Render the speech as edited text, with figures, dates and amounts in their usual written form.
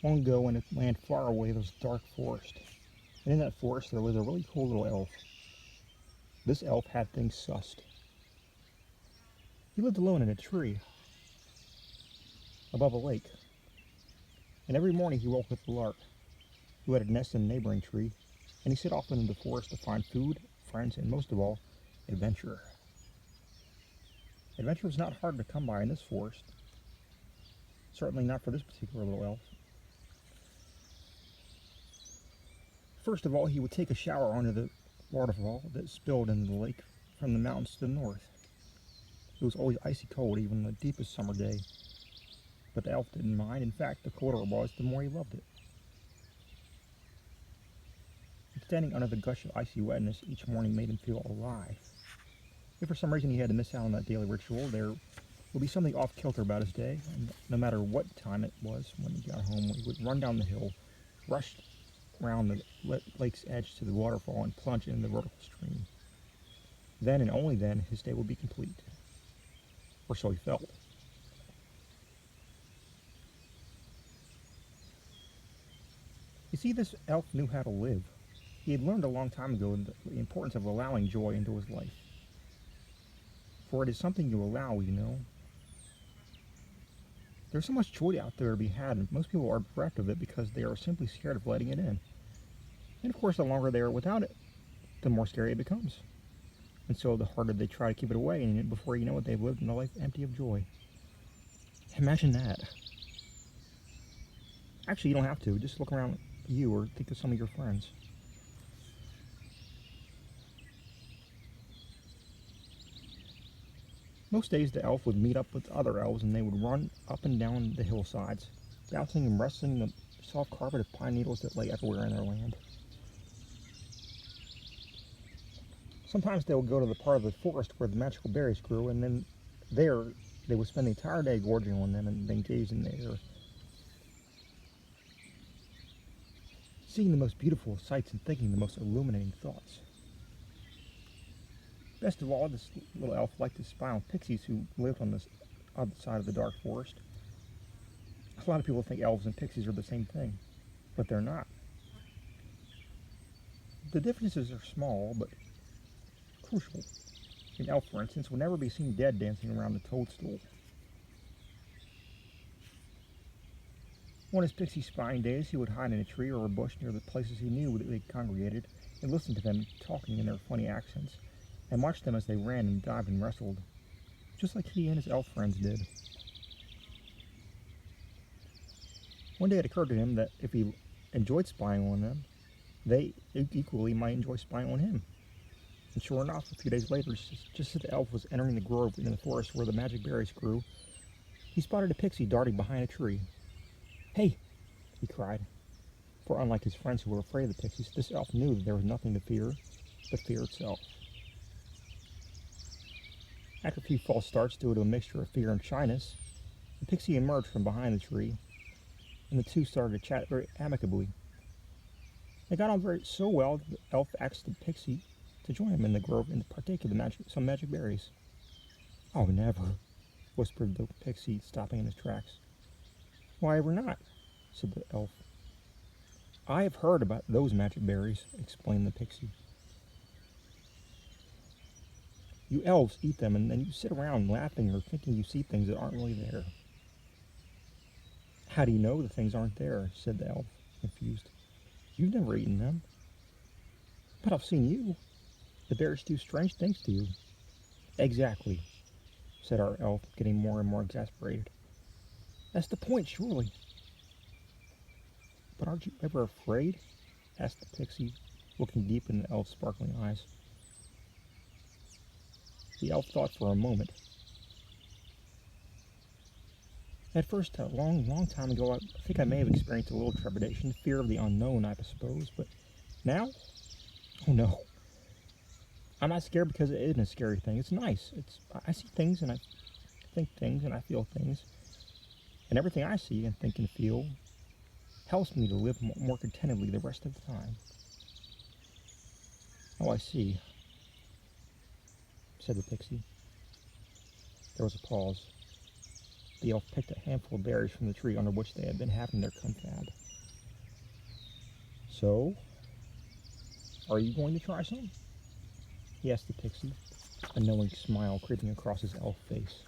Long ago, in a land far away, there was a dark forest. And in that forest, there was a really cool little elf. This elf had things sussed. He lived alone in a tree above a lake. And every morning he woke with the lark, who had a nest in a neighboring tree, and he set off into the forest to find food, friends, and most of all, adventure. Adventure was not hard to come by in this forest. Certainly not for this particular little elf. First of all, he would take a shower under the waterfall that spilled into the lake from the mountains to the north. It was always icy cold, even on the deepest summer day. But the elf didn't mind. In fact, the colder it was, the more he loved it. And standing under the gush of icy wetness each morning made him feel alive. If for some reason he had to miss out on that daily ritual, there would be something off-kilter about his day, and no matter what time it was when he got home, he would run down the hill, rush around the lake's edge to the waterfall, and plunge into the vertical stream. Then and only then his day would be complete. Or so he felt. You see, this elf knew how to live. He had learned a long time ago the importance of allowing joy into his life. For it is something you allow, you know. There's so much joy out there to be had, and most people are bereft of it because they are simply scared of letting it in. And of course, the longer they are without it, the more scary it becomes. And so the harder they try to keep it away, and before you know it, they've lived in a life empty of joy. Imagine that. Actually, you don't have to. Just look around you or think of some of your friends. Most days the elf would meet up with other elves and they would run up and down the hillsides, bouncing and wrestling the soft carpet of pine needles that lay everywhere in their land. Sometimes they would go to the part of the forest where the magical berries grew, and then there they would spend the entire day gorging on them and then gaze in the air, seeing the most beautiful sights and thinking the most illuminating thoughts. Best of all, this little elf liked to spy on pixies who lived on this other side of the dark forest. A lot of people think elves and pixies are the same thing, but they're not. The differences are small, but crucial. An elf, for instance, would never be seen dead dancing around a toadstool. On his pixie spying days, he would hide in a tree or a bush near the places he knew that they congregated and listen to them talking in their funny accents, and watch them as they ran and dived and wrestled, just like he and his elf friends did. One day it occurred to him that if he enjoyed spying on them, they equally might enjoy spying on him. And sure enough, a few days later, just as the elf was entering the grove in the forest where the magic berries grew, he spotted a pixie darting behind a tree. "Hey!" he cried. For unlike his friends who were afraid of the pixies, this elf knew that there was nothing to fear but fear itself. After a few false starts due to a mixture of fear and shyness, the pixie emerged from behind the tree, and the two started to chat very amicably. They got on so well that the elf asked the pixie to join him in the grove and to partake of some magic berries. "Oh, never," whispered the pixie, stopping in his tracks. "Why ever not?" said the elf. "I have heard about those magic berries," explained the pixie. "You elves eat them and then you sit around laughing or thinking you see things that aren't really there." "How do you know the things aren't there?" said the elf, confused. "You've never eaten them." "But I've seen you. The berries do strange things to you." "Exactly," said our elf, getting more and more exasperated. "That's the point, surely." "But aren't you ever afraid?" asked the pixie, looking deep in the elf's sparkling eyes. The elf thought for a moment. "At first, a long time ago, I think I may have experienced a little trepidation, fear of the unknown, I suppose, but now? Oh no. I'm not scared because it isn't a scary thing. It's nice. I see things and I think things and I feel things. And everything I see and think and feel helps me to live more contentedly the rest of the time." "Oh, I see," said the pixie. There was a pause. The elf picked a handful of berries from the tree under which they had been having their confab. "So, are you going to try some?" he asked the pixie, a knowing smile creeping across his elf face.